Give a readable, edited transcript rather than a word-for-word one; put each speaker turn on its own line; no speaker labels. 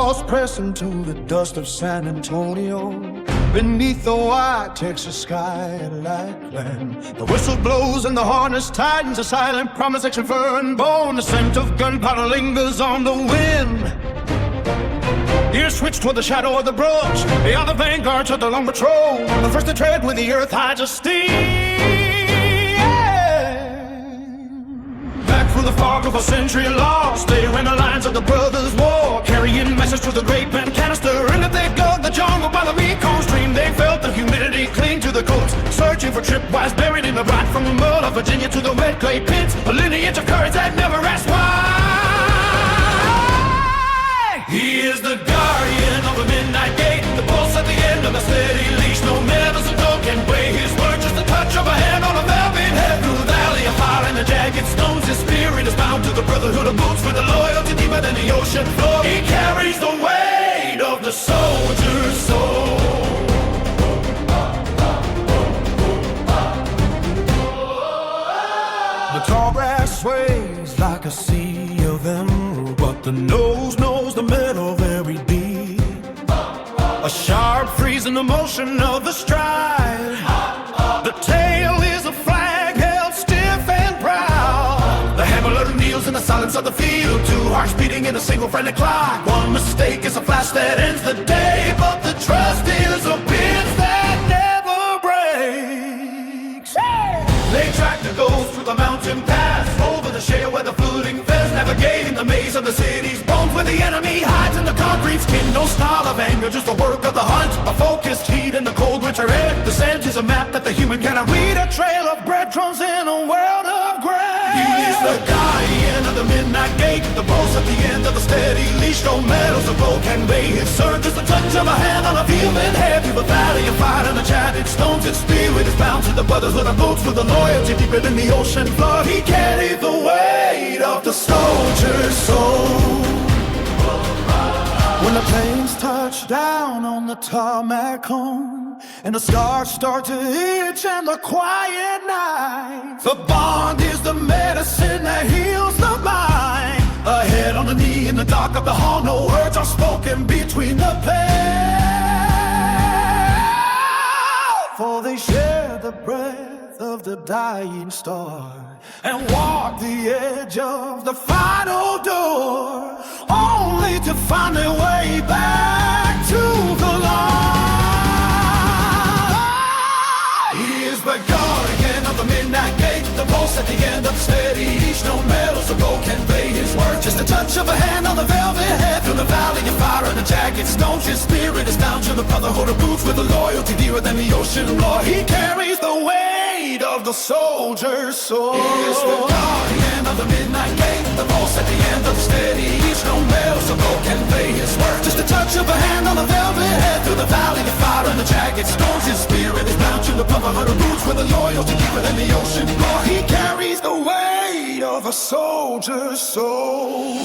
walls press into the dust of San Antonio. Beneath the white Texas sky at Lackland, the whistle blows and the harness tightens. A silent promise that fur and bone. The scent of gunpowder lingers on the wind. Ears switch toward the shadow of the brush. They are the vanguards of the long patrol, the first to tread where the earth hides a steam. Back through the fog of a century lost, they ran the lines of the brothers' war, carrying messages to the great man canister. And if they dug the jungle by the Mekong stream, they felt the humidity cling to the coats, searching for tripwires buried in the rock. From the mud of Virginia to the red clay pits, a lineage of courage that never asked why. He is the guardian of the midnight gate, the pulse at the end of a steady leash. No medals of gold can weigh his word, just the touch of a hand on a velvet head. Through the valley of fire and the jagged stones, his spirit is bound to the brotherhood of boots, with a loyalty deeper than the ocean floor. He carries the weight of the soldier's soul. The tall grass sways like a sea of emerald, but the nose knows the metal very deep. A sharp freeze in the motion of the stride. The tail is a flag held stiff and proud. The hammer kneels in the silence of the field, two hearts beating in a single frantic clock. One mistake is a flash that ends the day, but the trust is a pinch that never breaks. They track the ghost through the mountain pass, over the shale where the footing fails, navigating the maze of the city's bones, where the enemy hides in the concrete skin. No style of anger, just the work of the hunt, a focused heat in the cold winter air. The scent is a map that the human cannot read, a trail of breadcrumbs in a world of gray. He is the guardian of the midnight gate, the pulse at the end of a steady leash. No medals of gold can weigh his surge, just the touch of a hand on a human head. Through the valley of fire and the jagged stones, his spirit is bound to the brotherhood of boots, with a loyalty deeper than the ocean floor. He carried the weight of the soldier's soul. When the planes touch down on the tarmac home, and the stars start to itch and the quiet night, the bond is the medicine that heals the mind. A head on the knee in the dark of the hall, no words are spoken between the pair, for they share the breath of the dying star and walk the edge of the final door, only to find their way back to the light. He is the guardian of the midnight gate, the pulse at the end of the steady leash. No medals of gold can weigh his worth, just the touch of a hand on the velvet head. Through the valley of fire and the jagged stones, his spirit is bound to the brotherhood of boots, with a loyalty dearer than the ocean floor. He carries the weight of the soldier's soul. He is the guardian of the midnight gate, the pulse at the end of the steady leash. No medals of gold can weigh his worth, just the touch of a hand on the velvet head. Through the valley of fire and the jagged stones, his spirit is bound to the brotherhood of boots, with a loyalty deeper than the ocean floor. He carries the weight of a soldier's soul.